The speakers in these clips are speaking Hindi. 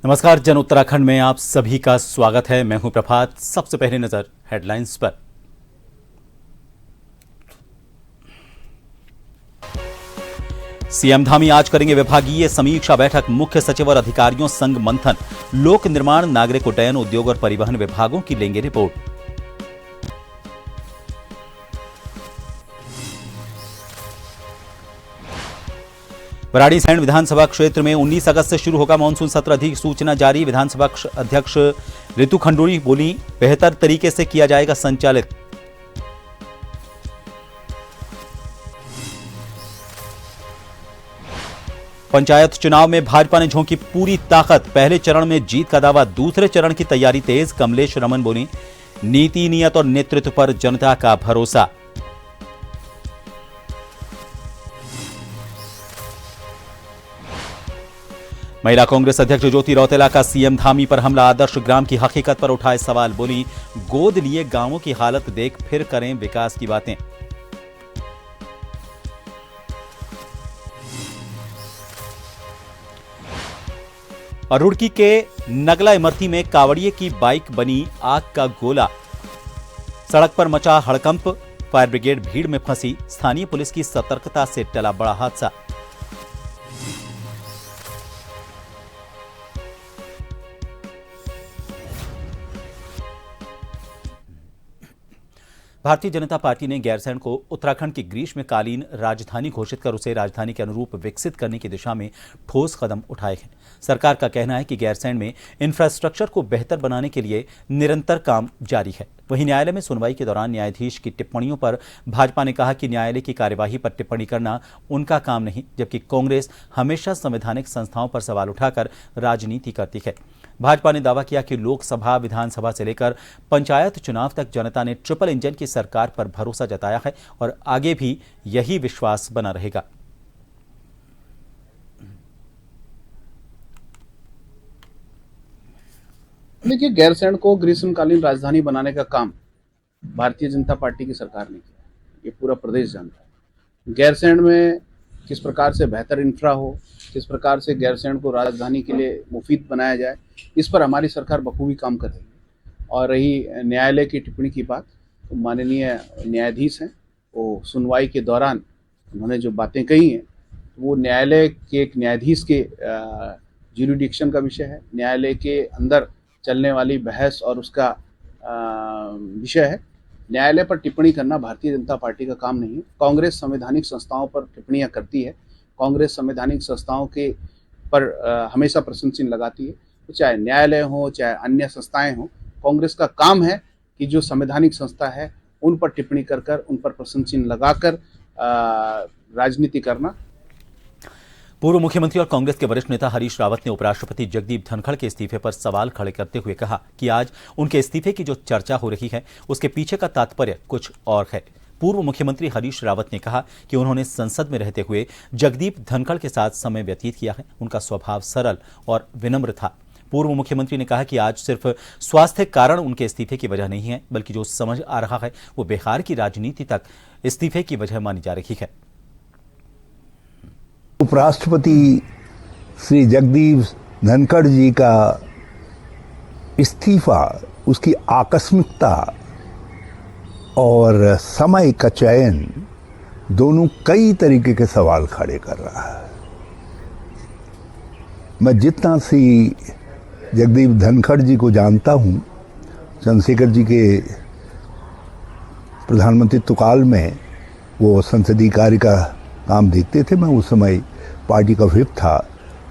नमस्कार। जन उत्तराखंड में आप सभी का स्वागत है। मैं हूं प्रभात। सबसे पहले नजर हेडलाइंस पर। सीएम धामी आज करेंगे विभागीय समीक्षा बैठक। मुख्य सचिव और अधिकारियों संग मंथन। लोक निर्माण, नागरिक उड्डयन, उद्योग और परिवहन विभागों की लेंगे रिपोर्ट। भराड़ीसैंण विधानसभा क्षेत्र में 19 अगस्त से शुरू होगा मानसून सत्र। अधिसूचना जारी। विधानसभा अध्यक्ष ऋतु खंडूड़ी बोली, बेहतर तरीके से किया जाएगा संचालित। पंचायत चुनाव में भाजपा ने झोंकी पूरी ताकत। पहले चरण में जीत का दावा, दूसरे चरण की तैयारी तेज। कमलेश रमन बोली, नीति, नियत और नेतृत्व पर जनता का भरोसा। महिला कांग्रेस अध्यक्ष ज्योति रौतेला का सीएम धामी पर हमला। आदर्श ग्राम की हकीकत पर उठाए सवाल। बोली, गोद लिए गांवों की हालत देख फिर करें विकास की बातें। और रुड़की के नगला इमरती में कावड़िए की बाइक बनी आग का गोला। सड़क पर मचा हड़कंप। फायर ब्रिगेड भीड़ में फंसी। स्थानीय पुलिस की सतर्कता से टला बड़ा हादसा। भारतीय जनता पार्टी ने गैरसैंण को उत्तराखंड की ग्रीष्मकालीन राजधानी घोषित कर उसे राजधानी के अनुरूप विकसित करने की दिशा में ठोस कदम उठाए हैं। सरकार का कहना है कि गैरसैंण में इंफ्रास्ट्रक्चर को बेहतर बनाने के लिए निरंतर काम जारी है। वहीं न्यायालय में सुनवाई के दौरान न्यायाधीश की टिप्पणियों पर भाजपा ने कहा कि न्यायालय की कार्यवाही पर टिप्पणी करना उनका काम नहीं, जबकि कांग्रेस हमेशा संवैधानिक संस्थाओं पर सवाल उठाकर राजनीति करती है। भाजपा ने दावा किया कि लोकसभा, विधानसभा से लेकर पंचायत चुनाव तक जनता ने ट्रिपल इंजन की सरकार पर भरोसा जताया है और आगे भी यही विश्वास बना रहेगा। देखिए, गैरसैंण को ग्रीष्मकालीन राजधानी बनाने का काम भारतीय जनता पार्टी की सरकार ने किया। ये पूरा प्रदेश जानता है। गैरसैंण में किस प्रकार से बेहतर इंफ्रा हो, किस प्रकार से गैरसैंण को राजधानी के लिए मुफीद बनाया जाए, इस पर हमारी सरकार बखूबी काम कर रही है। और रही न्यायालय की टिप्पणी की बात, तो माननीय न्यायाधीश हैं, वो सुनवाई के दौरान उन्होंने जो बातें कही हैं वो न्यायालय के एक न्यायाधीश के ज्यूरिडिक्शन का विषय है, न्यायालय के अंदर चलने वाली बहस और उसका विषय है। न्यायालय पर टिप्पणी करना भारतीय जनता पार्टी का काम नहीं है। कांग्रेस संवैधानिक संस्थाओं पर टिप्पणियां करती है। कांग्रेस संवैधानिक संस्थाओं के पर हमेशा प्रश्न चिन्ह लगाती है। तो चाहे न्यायालय हो, चाहे अन्य संस्थाएं हो, कांग्रेस का काम है कि जो संवैधानिक संस्था है उन पर टिप्पणी कर उन पर प्रश्न चिन्ह लगाकर राजनीति करना। पूर्व मुख्यमंत्री और कांग्रेस के वरिष्ठ नेता हरीश रावत ने उपराष्ट्रपति जगदीप धनखड़ के इस्तीफे पर सवाल खड़े करते हुए कहा कि आज उनके इस्तीफे की जो चर्चा हो रही है उसके पीछे का तात्पर्य कुछ और है। पूर्व मुख्यमंत्री हरीश रावत ने कहा कि उन्होंने संसद में रहते हुए जगदीप धनखड़ के साथ समय व्यतीत किया है। उनका स्वभाव सरल और विनम्र था। पूर्व मुख्यमंत्री ने कहा कि आज सिर्फ स्वास्थ्य कारण उनके इस्तीफे की वजह नहीं है, बल्कि जो समझ आ रहा है वो बिहार की राजनीति तक इस्तीफे की वजह मानी जा रही है। उपराष्ट्रपति श्री जगदीप धनखड़ जी का इस्तीफा, उसकी आकस्मिकता और समय का चयन दोनों कई तरीके के सवाल खड़े कर रहा है। मैं जितना सी जगदीप धनखड़ जी को जानता हूं, चंद्रशेखर जी के प्रधानमंत्रित्व काल में वो संसदीय कार्य का काम देखते थे। मैं उस समय पार्टी का व्हिप था,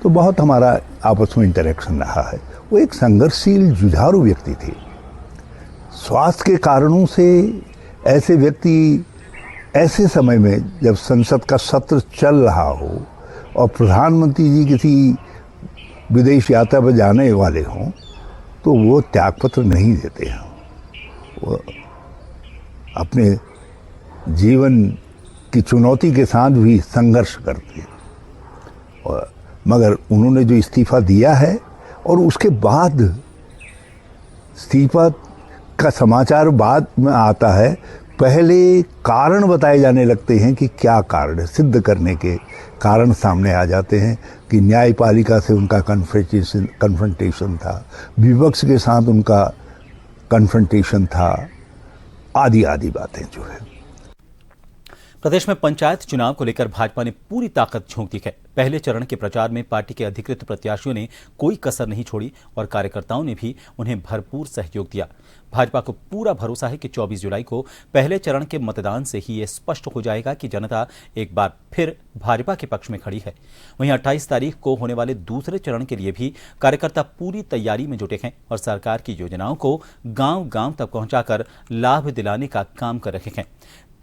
तो बहुत हमारा आपस में इंटरेक्शन रहा है। वो एक संघर्षशील, जुझारू व्यक्ति थे। स्वास्थ्य के कारणों से ऐसे व्यक्ति ऐसे समय में जब संसद का सत्र चल रहा हो और प्रधानमंत्री जी किसी विदेश यात्रा पर जाने वाले हों, तो वो त्यागपत्र नहीं देते हैं। वो अपने जीवन की चुनौती के साथ भी संघर्ष करते हैं। और मगर उन्होंने जो इस्तीफा दिया है और उसके बाद इस्तीफा का समाचार बाद में आता है, पहले कारण बताए जाने लगते हैं कि क्या कारण है, सिद्ध करने के कारण सामने आ जाते हैं कि न्यायपालिका से उनका कन्फ्रंटेशन था, विपक्ष के साथ उनका कन्फ्रंटेशन था, आदि आदि बातें जो है। प्रदेश में पंचायत चुनाव को लेकर भाजपा ने पूरी ताकत झोंक दी है। पहले चरण के प्रचार में पार्टी के अधिकृत प्रत्याशियों ने कोई कसर नहीं छोड़ी और कार्यकर्ताओं ने भी उन्हें भरपूर सहयोग दिया। भाजपा को पूरा भरोसा है कि 24 जुलाई को पहले चरण के मतदान से ही ये स्पष्ट हो जाएगा कि जनता एक बार फिर भाजपा के पक्ष में खड़ी है। वहीं 28 तारीख को होने वाले दूसरे चरण के लिए भी कार्यकर्ता पूरी तैयारी में जुटे हैं और सरकार की योजनाओं को गांव-गांव तक पहुंचाकर लाभ दिलाने का काम कर रहे हैं।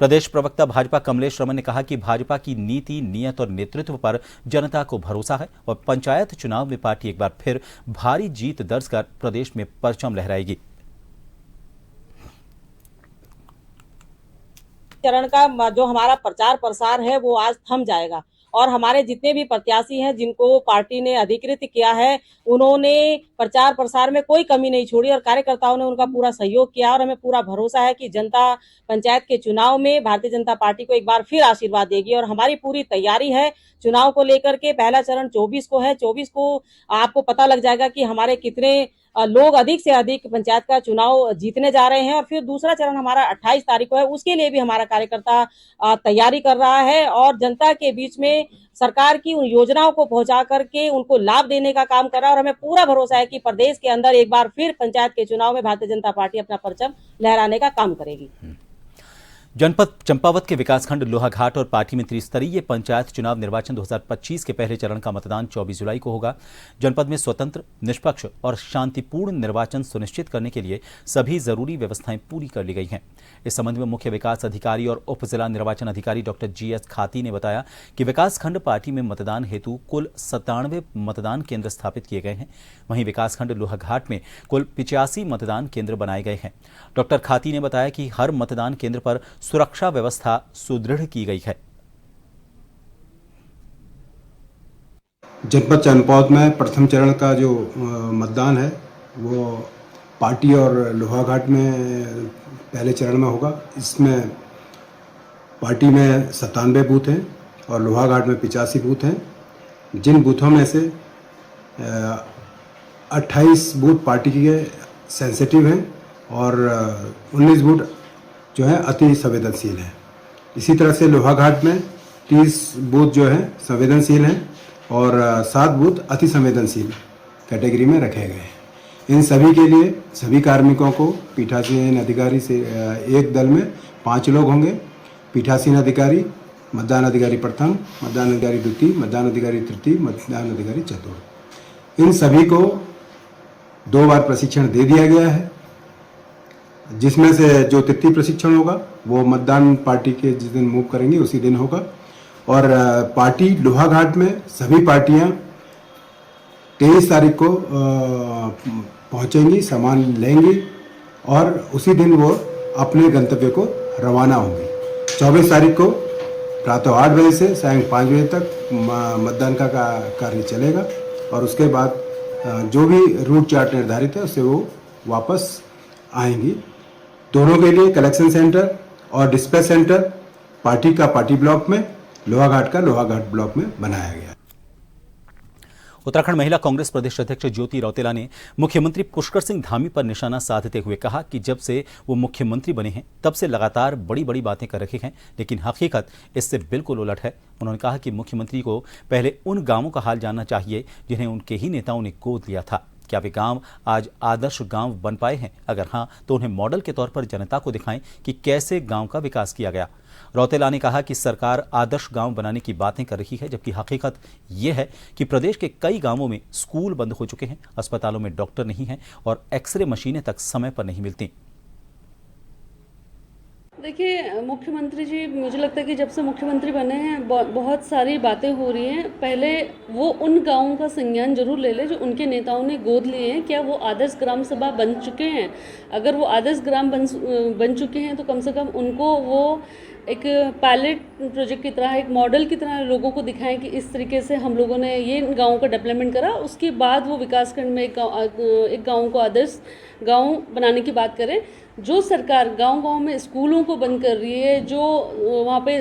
प्रदेश प्रवक्ता भाजपा कमलेश रमन ने कहा कि भाजपा की नीति, नियत और नेतृत्व पर जनता को भरोसा है और पंचायत चुनाव में पार्टी एक बार फिर भारी जीत दर्ज कर प्रदेश में परचम लहराएगी। चरण का जो हमारा प्रचार प्रसार है वो आज थम जाएगा और हमारे जितने भी प्रत्याशी हैं जिनको पार्टी ने अधिकृत किया है उन्होंने प्रचार प्रसार में कोई कमी नहीं छोड़ी और कार्यकर्ताओं ने उनका पूरा सहयोग किया और हमें पूरा भरोसा है कि जनता पंचायत के चुनाव में भारतीय जनता पार्टी को एक बार फिर आशीर्वाद देगी और हमारी पूरी तैयारी है चुनाव को लेकर के। पहला चरण 24 को है, 24 को आपको पता लग जाएगा कि हमारे कितने लोग अधिक से अधिक पंचायत का चुनाव जीतने जा रहे हैं और फिर दूसरा चरण हमारा 28 तारीख को है। उसके लिए भी हमारा कार्यकर्ता तैयारी कर रहा है और जनता के बीच में सरकार की उन योजनाओं को पहुंचा करके उनको लाभ देने का काम कर रहा है और हमें पूरा भरोसा है कि प्रदेश के अंदर एक बार फिर पंचायत के चुनाव में भारतीय जनता पार्टी अपना परचम लहराने का काम करेगी। जनपद चंपावत के विकासखंड लोहाघाट और पार्टी में त्रिस्तरीय पंचायत चुनाव निर्वाचन 2025 के पहले चरण का मतदान 24 जुलाई को होगा। जनपद में स्वतंत्र, निष्पक्ष और शांतिपूर्ण निर्वाचन सुनिश्चित करने के लिए सभी जरूरी व्यवस्थाएं पूरी कर ली गई हैं। इस संबंध में मुख्य विकास अधिकारी और उप जिला निर्वाचन अधिकारी डॉक्टर GS खाती ने बताया कि विकासखंड पार्टी में मतदान हेतु कुल 97 मतदान केंद्र स्थापित किए गए हैं। वहीं विकासखंड लोहाघाट में कुल 85 मतदान केंद्र बनाए गए हैं। डॉक्टर खाती ने बताया कि हर मतदान केंद्र पर सुरक्षा व्यवस्था सुदृढ़ की गई है। जनपद चंपावत में प्रथम चरण का जो मतदान है वो पार्टी और लोहाघाट में पहले चरण में होगा। इसमें पार्टी में 97 बूथ हैं और लोहाघाट में 85 बूथ हैं। जिन बूथों में से 28 बूथ पार्टी के सेंसिटिव हैं और 19 बूथ जो है अति संवेदनशील है। इसी तरह से लोहाघाट में 30 बूथ जो है संवेदनशील हैं और 7 बूथ अति संवेदनशील कैटेगरी में रखे गए हैं। इन सभी के लिए सभी कार्मिकों को पीठासीन अधिकारी से एक दल में 5 लोग होंगे। पीठासीन अधिकारी, मतदान अधिकारी प्रथम, मतदान अधिकारी द्वितीय, मतदान अधिकारी तृतीय, मतदान अधिकारी चतुर्थ। इन सभी को 2 बार प्रशिक्षण दे दिया गया है, जिसमें से जो तृतीय प्रशिक्षण होगा वो मतदान पार्टी के जिस दिन मूव करेंगे उसी दिन होगा। और पार्टी लोहाघाट में सभी पार्टियां 23 तारीख को पहुंचेंगी, सामान लेंगी और उसी दिन वो अपने गंतव्य को रवाना होंगी। 24 तारीख को प्रातः 8 बजे से सायं 5 बजे तक मतदान का कार्य चलेगा और उसके बाद जो भी रूट चार्ट निर्धारित है उससे वो वापस आएंगी। दोनों के लिए कलेक्शन सेंटर और डिस्पैच सेंटर पार्टी का पार्टी ब्लॉक में, लोहाघाट का लोहाघाट ब्लॉक में बनाया गया। उत्तराखंड महिला कांग्रेस प्रदेश अध्यक्ष ज्योति रौतेला ने मुख्यमंत्री पुष्कर सिंह धामी पर निशाना साधते हुए कहा कि जब से वो मुख्यमंत्री बने हैं तब से लगातार बड़ी बड़ी बातें कर रहे हैं, लेकिन हकीकत इससे बिल्कुल उलट है। उन्होंने कहा कि मुख्यमंत्री को पहले उन गांवों का हाल जानना चाहिए जिन्हें उनके ही नेताओं ने गोद लिया था। क्या वे गांव आज आदर्श गांव बन पाए हैं? अगर हां तो उन्हें मॉडल के तौर पर जनता को दिखाएं कि कैसे गांव का विकास किया गया। रौतेला ने कहा कि सरकार आदर्श गांव बनाने की बातें कर रही है, जबकि हकीकत यह है कि प्रदेश के कई गांवों में स्कूल बंद हो चुके हैं, अस्पतालों में डॉक्टर नहीं हैं और एक्सरे मशीनें तक समय पर नहीं मिलती। देखिए, मुख्यमंत्री जी मुझे लगता है कि जब से मुख्यमंत्री बने हैं बहुत सारी बातें हो रही हैं। पहले वो उन गांवों का संज्ञान जरूर ले ले जो उनके नेताओं ने गोद लिए हैं। क्या वो आदर्श ग्राम सभा बन चुके हैं? अगर वो आदर्श ग्राम बन चुके हैं तो कम से कम उनको वो एक पायलट प्रोजेक्ट की तरह, एक मॉडल की तरह लोगों को दिखाएं कि इस तरीके से हम लोगों ने ये गाँव का डेवलपमेंट करा। उसके बाद वो विकासखंड में एक गाँव को आदर्श गाँव बनाने की बात करें। जो सरकार गांव-गांव में स्कूलों को बंद कर रही है, जो वहाँ पे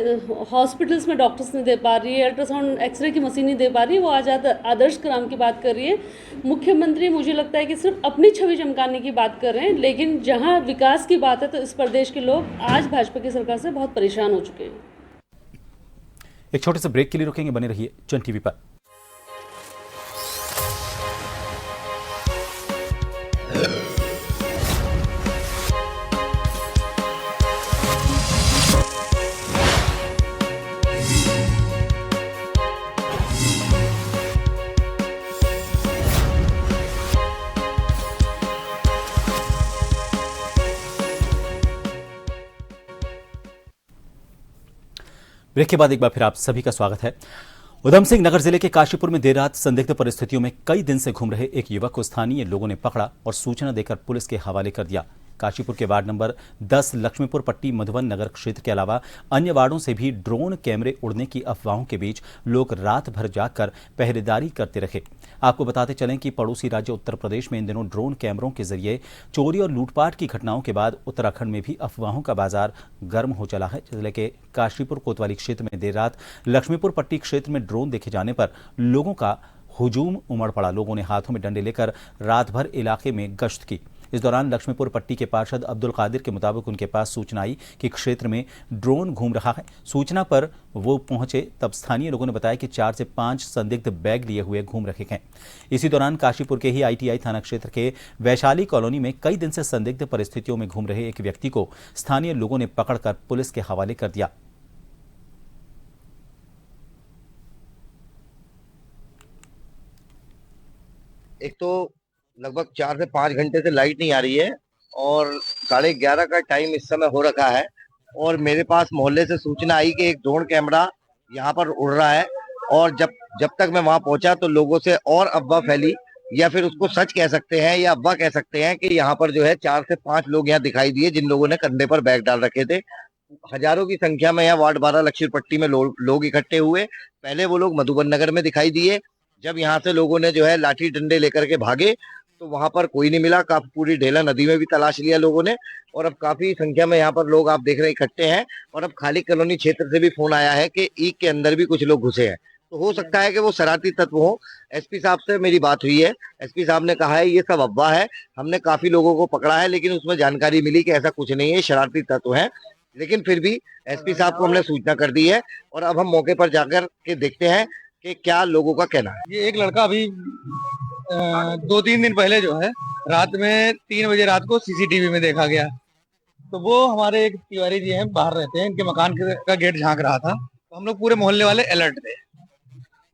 हॉस्पिटल्स में डॉक्टर्स नहीं दे पा रही है, अल्ट्रासाउंड एक्सरे की मशीन नहीं दे पा रही है, वो आज आदर्श ग्राम की बात कर रही है। मुख्यमंत्री मुझे लगता है कि सिर्फ अपनी छवि चमकाने की बात कर रहे हैं, लेकिन जहाँ विकास की बात है तो इस प्रदेश के लोग आज भाजपा की सरकार से बहुत परेशान हो चुके हैं। एक छोटे से ब्रेक के लिए रुकेंगे, बने रहिए जन टीवी पर। ब्रेक के बाद एक बार फिर आप सभी का स्वागत है। उधम सिंह नगर जिले के काशीपुर में देर रात संदिग्ध परिस्थितियों में कई दिन से घूम रहे एक युवक को स्थानीय लोगों ने पकड़ा और सूचना देकर पुलिस के हवाले कर दिया। काशीपुर के वार्ड नंबर 10 लक्ष्मीपुर पट्टी मधुबन नगर क्षेत्र के अलावा अन्य वार्डों से भी ड्रोन कैमरे उड़ने की अफवाहों के बीच लोग रात भर जागकर पहरेदारी करते रहे। आपको बताते चलें कि पड़ोसी राज्य उत्तर प्रदेश में इन दिनों ड्रोन कैमरों के जरिए चोरी और लूटपाट की घटनाओं के बाद उत्तराखंड में भी अफवाहों का बाजार गर्म हो चला है। जिले के काशीपुर कोतवाली क्षेत्र में देर रात लक्ष्मीपुर पट्टी क्षेत्र में ड्रोन देखे जाने पर लोगों का हुजूम उमड़ पड़ा। लोगों ने हाथों में डंडे लेकर रात भर इलाके में गश्त की। इस दौरान लक्ष्मीपुर पट्टी के पार्षद अब्दुल कादिर के मुताबिक उनके पास सूचना आई कि क्षेत्र में ड्रोन घूम रहा है। सूचना पर वो पहुंचे तब स्थानीय लोगों ने बताया कि 4 से 5 संदिग्ध बैग लिए हुए घूम रहे हैं। इसी दौरान काशीपुर के ही ITI थाना क्षेत्र के वैशाली कॉलोनी में कई दिन से संदिग्ध परिस्थितियों में घूम रहे एक व्यक्ति को स्थानीय लोगों ने पकड़कर पुलिस के हवाले कर दिया। एक तो लगभग 4 से 5 घंटे से लाइट नहीं आ रही है और 11:30 का टाइम इस समय हो रखा है और मेरे पास मोहल्ले से सूचना आई कि एक ड्रोन कैमरा यहाँ पर उड़ रहा है और जब तक मैं वहां पहुंचा तो लोगों से और अफवाह फैली, या फिर उसको सच कह सकते हैं या अफवाह कह सकते हैं कि यहाँ पर जो है 4 से 5 लोग यहाँ दिखाई दिए जिन लोगों ने कंधे पर बैग डाल रखे थे। हजारों की संख्या में यहाँ वार्ड 12 लक्ष्मीपुर पट्टी में लोग इकट्ठे हुए। पहले वो लोग मधुबन नगर में दिखाई दिए। जब यहाँ से लोगों ने जो है लाठी डंडे लेकर के भागे तो वहां पर कोई नहीं मिला। काफी पूरी ढेला नदी में भी तलाश लिया लोगों ने और अब काफी संख्या में यहाँ पर लोग आप देख रहे इकट्ठे हैं और अब खाली कॉलोनी क्षेत्र से भी फोन आया है कि ईक के अंदर भी कुछ लोग घुसे हैं। तो हो सकता है कि वो शरारती तत्व हो। SP साहब से मेरी बात हुई है। SP साहब ने कहा है ये सब अफवाह है, हमने काफी लोगों को पकड़ा है लेकिन उसमें जानकारी मिली कि ऐसा कुछ नहीं है, शरारती तत्व है। लेकिन फिर भी SP साहब को हमने सूचना कर दी है और अब हम मौके पर जाकर के देखते हैं कि क्या लोगों का कहना है। ये एक लड़का अभी 2-3 दिन पहले जो है रात में 3 बजे रात को CCTV में देखा गया। तो वो हमारे एक तिवारी जी हैं, बाहर रहते हैं, इनके मकान का गेट झांक रहा था। तो हम लोग पूरे मोहल्ले वाले अलर्ट थे।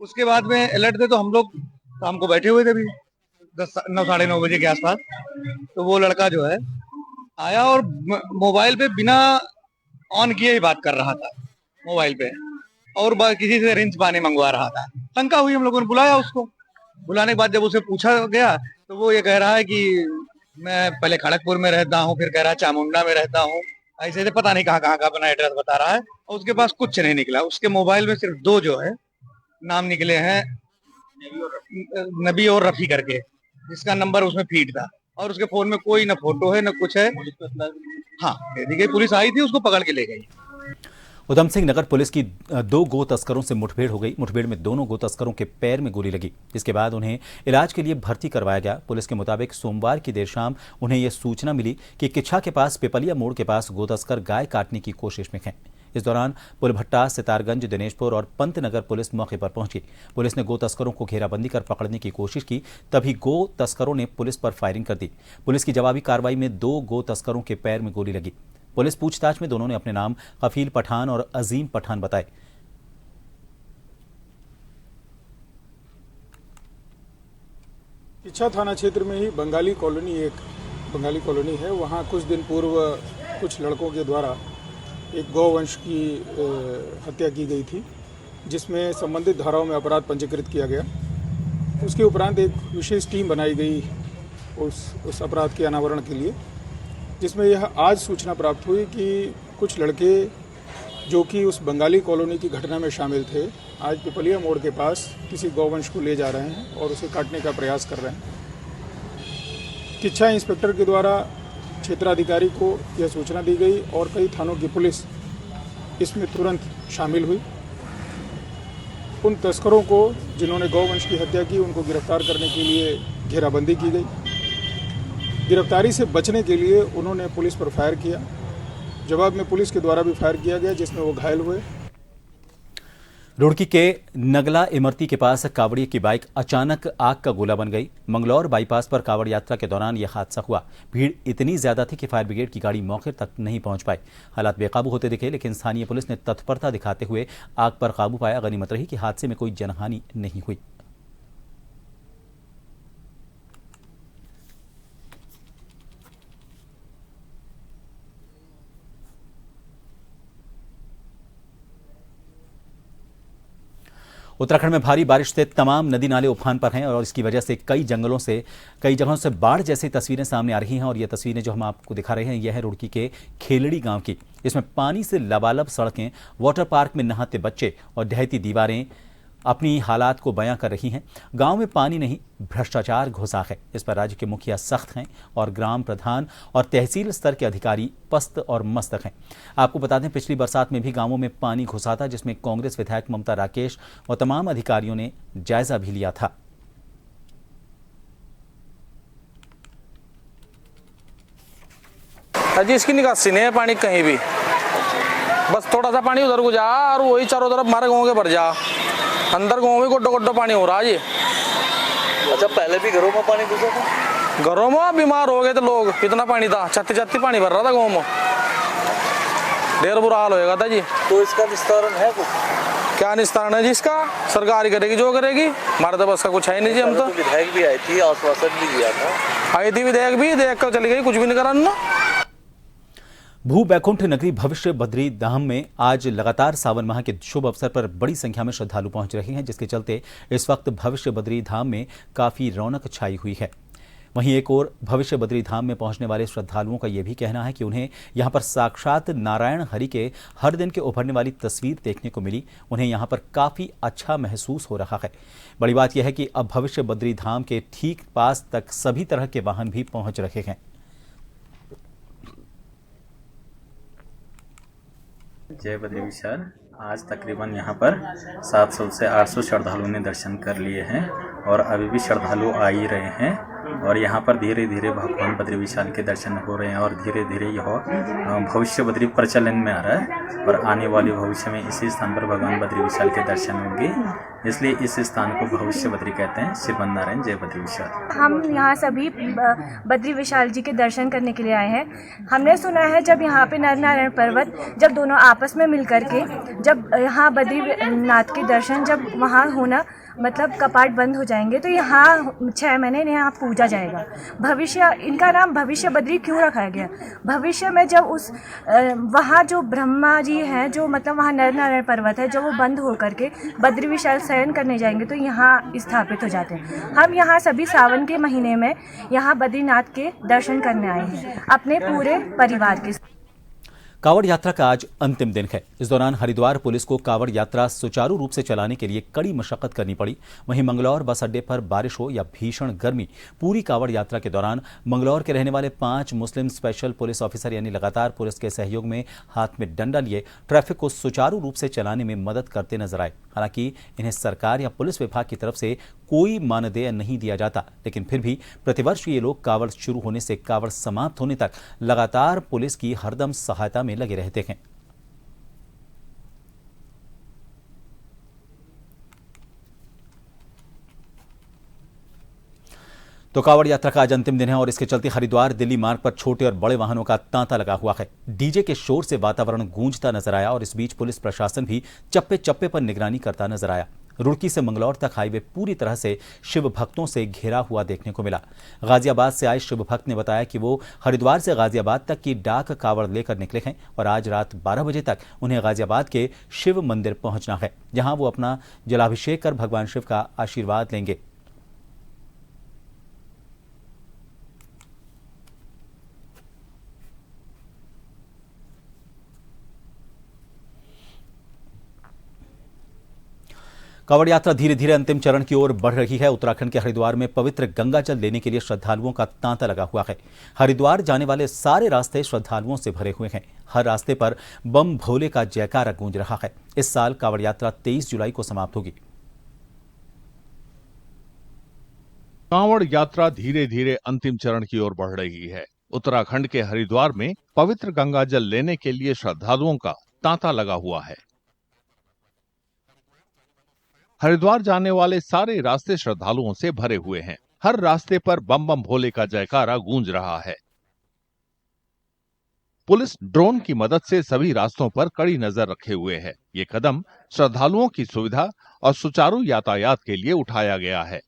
उसके बाद में अलर्ट थे तो हम लोग शाम को बैठे हुए थे अभी 9 साढ़े 9 बजे के आसपास। तो वो लड़का जो है आया और मोबाइल पे बिना ऑन किए ही बात कर रहा था मोबाइल पे और किसी से रिंच पानी मंगवा रहा था। शंका हुई, हम लोगों ने बुलाया उसको। बुलाने के बाद जब उसे पूछा गया तो वो ये कह रहा है कि मैं पहले खड़गपुर में रहता हूँ, फिर कह रहा है चामुंडा में रहता हूँ, ऐसे पता नहीं कहाँ कहाँ का अपना एड्रेस बता रहा है। और उसके पास कुछ नहीं निकला। उसके मोबाइल में सिर्फ 2 जो है नाम निकले हैं, नबी और रफी करके, जिसका नंबर उसमें फीड था और उसके फोन में कोई ना फोटो है ना कुछ है। हाँ, देखिए पुलिस आई थी, उसको पकड़ के ले गई। उधम सिंह नगर पुलिस की 2 गो तस्करों से मुठभेड़ हो गई। मुठभेड़ में दोनों गो तस्करों के पैर में गोली लगी, जिसके बाद उन्हें इलाज के लिए भर्ती करवाया गया। पुलिस के मुताबिक सोमवार की देर शाम उन्हें यह सूचना मिली कि किच्छा के पास पिपलिया मोड़ के पास गो तस्कर गाय काटने की कोशिश में हैं। इस दौरान पुलभट्टा, सितारगंज, दिनेशपुर और पंतनगर पुलिस मौके पर पहुंची। पुलिस ने गो तस्करों को घेराबंदी कर पकड़ने की कोशिश की, तभी गो तस्करों ने पुलिस पर फायरिंग कर दी। पुलिस की जवाबी कार्रवाई में 2 गो तस्करों के पैर में गोली लगी। पुलिस पूछताछ में दोनों ने अपने नाम कफील पठान और अजीम पठान बताए। किच्छा थाना क्षेत्र में ही बंगाली कॉलोनी है। वहाँ कुछ दिन पूर्व कुछ लड़कों के द्वारा एक गौवंश की हत्या की गई थी, जिसमें संबंधित धाराओं में अपराध पंजीकृत किया गया। उसके उपरांत एक विशेष टीम बनाई गई उस अपराध के अनावरण के लिए, जिसमें यह आज सूचना प्राप्त हुई कि कुछ लड़के जो कि उस बंगाली कॉलोनी की घटना में शामिल थे, आज पिपलिया मोड़ के पास किसी गौवंश को ले जा रहे हैं और उसे काटने का प्रयास कर रहे हैं। किच्छा इंस्पेक्टर के द्वारा क्षेत्राधिकारी को यह सूचना दी गई और कई थानों की पुलिस इसमें तुरंत शामिल हुई। उन तस्करों को जिन्होंने गौवंश की हत्या की, उनको गिरफ्तार करने के लिए घेराबंदी की गई। गिरफ्तारी से बचने के लिए उन्होंने पुलिस पर फायर किया। जवाब में पुलिस के द्वारा भी फायर किया गया, जिसमें वो घायल हुए। रुड़की के नगला इमरती के पास कावड़िए की बाइक अचानक आग का गोला बन गई। मंगलौर बाईपास पर कावड़ यात्रा के दौरान यह हादसा हुआ। भीड़ इतनी ज्यादा थी कि फायर ब्रिगेड की गाड़ी मौके तक नहीं पहुंच पाई। हालात बेकाबू होते दिखे, लेकिन स्थानीय पुलिस ने तत्परता दिखाते हुए आग पर काबू पाया। गनीमत रही कि हादसे में कोई जनहानि नहीं हुई। उत्तराखंड में भारी बारिश से तमाम नदी नाले उफान पर हैं और इसकी वजह से कई जगहों से बाढ़ जैसी तस्वीरें सामने आ रही हैं। और ये तस्वीरें जो हम आपको दिखा रहे हैं, यह है रुड़की के खेलड़ी गांव की। इसमें पानी से लबालब सड़कें, वाटर पार्क में नहाते बच्चे और ढहती दीवारें अपनी हालात को बयां कर रही हैं। गांव में पानी नहीं, भ्रष्टाचार घुसा है। इस पर राज्य के मुखिया सख्त हैं और ग्राम प्रधान और तहसील स्तर के अधिकारी पस्त और मस्तक हैं। आपको बता दें, पिछली बरसात में भी गांवों में पानी घुसा था, जिसमें कांग्रेस विधायक ममता राकेश और तमाम अधिकारियों ने जायजा भी लिया था। अजी इसकी निकासी नहीं है पानी कहीं भी, बस थोड़ा सा पानी उधर को जा और वही चारों तरफ हमारे गाँव के भर जा। अंदर गाँव में गोड्डो गोड्डो पानी हो रहा है जी। अच्छा, पहले भी घरों में पानी घुसा था? घरों में बीमार हो गए थे लोग, इतना पानी था, छत्ती पानी भर रहा था गाँव में। ढेर बुरा हाल होएगा था जी। तो इसका निस्तारण है कुछ? क्या निस्तारण है जी इसका? सरकार ही करेगी जो करेगी, हमारे तो बस का कुछ है नहीं जी। हम तो विधायक भी आई थी, आश्वासन भी दिया था। आई थी विधायक भी, देख कर चली गई, कुछ भी नहीं करा ना। भू बैकुंठ नगरी भविष्य बद्री धाम में आज लगातार सावन माह के शुभ अवसर पर बड़ी संख्या में श्रद्धालु पहुंच रहे हैं, जिसके चलते इस वक्त भविष्य बद्री धाम में काफी रौनक छाई हुई है। वहीं एक और भविष्य बद्री धाम में पहुंचने वाले श्रद्धालुओं का यह भी कहना है कि उन्हें यहां पर साक्षात नारायण हरि के हर दिन के उभरने वाली तस्वीर देखने को मिली। उन्हें यहां पर काफी अच्छा महसूस हो रहा है। बड़ी बात यह है कि अब भविष्य बद्री धाम के ठीक पास तक सभी तरह के वाहन भी पहुंच रहे हैं। जय बद्री विशाल। आज तकरीबन यहाँ पर 700 से 800 श्रद्धालुओं ने दर्शन कर लिए हैं और अभी भी श्रद्धालु आ ही रहे हैं। और यहाँ पर धीरे धीरे भगवान बद्री विशाल के दर्शन हो रहे हैं और धीरे धीरे यह भविष्य बद्री प्रचलन में आ रहा है। और आने वाले भविष्य में इसी स्थान पर भगवान बद्री विशाल के दर्शन होंगे, इसलिए इस स्थान को भविष्य बद्री कहते हैं। श्रीमन नारायण, जय बद्री विशाल। हम यहाँ सभी बद्री विशाल जी के दर्शन करने के लिए आए हैं। हमने सुना है जब यहाँ पे नर नारायण पर्वत जब दोनों आपस में मिल करके जब यहाँ बद्रीनाथ के दर्शन जब वहाँ होना मतलब कपाट बंद हो जाएंगे, तो यहाँ 6 महीने यहाँ पूजा जाएगा। भविष्य, इनका नाम भविष्य बद्री क्यों रखा गया? भविष्य में जब उस वहाँ जो ब्रह्मा जी हैं, जो मतलब वहाँ नर नारायण पर्वत है, जो वो बंद हो करके बद्री विशाल शयन करने जाएंगे तो यहाँ स्थापित हो जाते हैं। हम यहाँ सभी सावन के महीने में यहाँ बद्रीनाथ के दर्शन करने आए हैं अपने पूरे परिवार के साथ। कावड़ यात्रा का आज अंतिम दिन है। इस दौरान हरिद्वार पुलिस को कावड़ यात्रा सुचारू रूप से चलाने के लिए कड़ी मशक्कत करनी पड़ी। वहीं मंगलौर बस अड्डे पर बारिश हो या भीषण गर्मी, पूरी कावड़ यात्रा के दौरान मंगलौर के रहने वाले 5 मुस्लिम स्पेशल पुलिस ऑफिसर यानी लगातार पुलिस के सहयोग में हाथ में डंडा लिए ट्रैफिक को सुचारू रूप से चलाने में मदद करते नजर आए। हालांकि इन्हें सरकार या पुलिस विभाग की तरफ से कोई मानदेय नहीं दिया जाता, लेकिन फिर भी प्रतिवर्ष ये लोग कावड़ शुरू होने से कावड़ समाप्त होने तक लगातार पुलिस की हरदम सहायता में लगे रहते हैं। तो कावड़ यात्रा का आज अंतिम दिन है और इसके चलते हरिद्वार दिल्ली मार्ग पर छोटे और बड़े वाहनों का तांता लगा हुआ है। डीजे के शोर से वातावरण गूंजता नजर आया और इस बीच पुलिस प्रशासन भी चप्पे चप्पे पर निगरानी करता नजर आया। रुड़की से मंगलौर तक हाईवे पूरी तरह से शिव भक्तों से घिरा हुआ देखने को मिला। गाजियाबाद से आए शिव भक्त ने बताया कि वो हरिद्वार से गाजियाबाद तक की डाक कावड़ लेकर निकले हैं और आज रात 12 बजे तक उन्हें गाजियाबाद के शिव मंदिर पहुंचना है, जहां वो अपना जलाभिषेक कर भगवान शिव का आशीर्वाद लेंगे। कांवड़ यात्रा धीरे धीरे अंतिम चरण की ओर बढ़ रही है। उत्तराखंड के हरिद्वार में पवित्र गंगा जल लेने के लिए श्रद्धालुओं का तांता लगा हुआ है। हरिद्वार जाने वाले सारे रास्ते श्रद्धालुओं से भरे हुए हैं। हर रास्ते पर बम भोले का जयकारा गूंज रहा है। इस साल कांवड़ यात्रा 23 जुलाई को समाप्त होगी। कांवड़ यात्रा धीरे धीरे अंतिम चरण की ओर बढ़ रही है। उत्तराखंड के हरिद्वार में पवित्र गंगा जल लेने के लिए श्रद्धालुओं का तांता लगा हुआ है। हरिद्वार जाने वाले सारे रास्ते श्रद्धालुओं से भरे हुए हैं। हर रास्ते पर बम बम भोले का जयकारा गूंज रहा है। पुलिस ड्रोन की मदद से सभी रास्तों पर कड़ी नजर रखे हुए है। ये कदम श्रद्धालुओं की सुविधा और सुचारू यातायात के लिए उठाया गया है।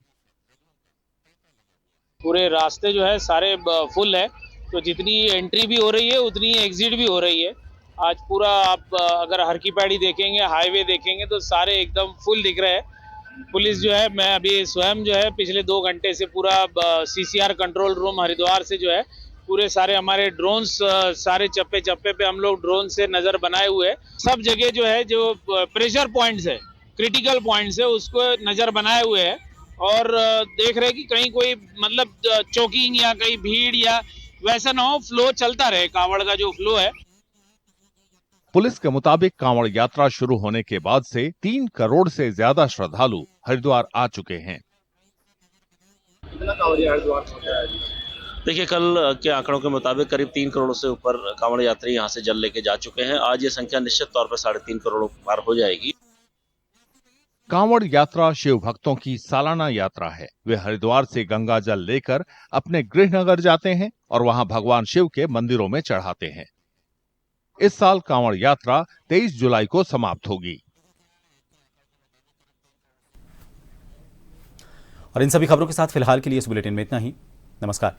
पूरे रास्ते जो है सारे फुल है, तो जितनी एंट्री भी हो रही है उतनी एग्जिट भी हो रही है। आज पूरा आप अगर हर की पैड़ी देखेंगे, हाईवे देखेंगे तो सारे एकदम फुल दिख रहे हैं। पुलिस जो है, मैं अभी स्वयं जो है पिछले 2 घंटे से पूरा CCR कंट्रोल रूम हरिद्वार से जो है पूरे सारे हमारे ड्रोन्स सारे चप्पे चप्पे पे हम लोग ड्रोन से नजर बनाए हुए हैं। सब जगह जो है जो प्रेशर पॉइंट्स है, क्रिटिकल पॉइंट्स है, उसको नजर बनाए हुए हैं और देख रहे हैं कि कहीं कोई मतलब चौकिंग या कहीं भीड़ या वैसा ना हो, फ्लो चलता रहे, कांवड़ का जो फ्लो है। पुलिस के मुताबिक कांवड़ यात्रा शुरू होने के बाद से 3 करोड़ से ज्यादा श्रद्धालु हरिद्वार आ चुके हैं। कितना कांवड़िया हरिद्वार पहुंचा है? देखिए, कल के आंकड़ों के मुताबिक करीब 3 करोड़ से ऊपर कांवड़ यात्री यहां से जल लेके जा चुके हैं। आज ये संख्या निश्चित तौर पर 3.5 करोड़ पार हो जाएगी। कांवड़ यात्रा शिव भक्तों की सालाना यात्रा है। वे हरिद्वार से गंगा जल लेकर अपने गृहनगर जाते हैं और वहां भगवान शिव के मंदिरों में चढ़ाते हैं। इस साल कांवड़ यात्रा 23 जुलाई को समाप्त होगी। और इन सभी खबरों के साथ फिलहाल के लिए इस बुलेटिन में इतना ही। नमस्कार।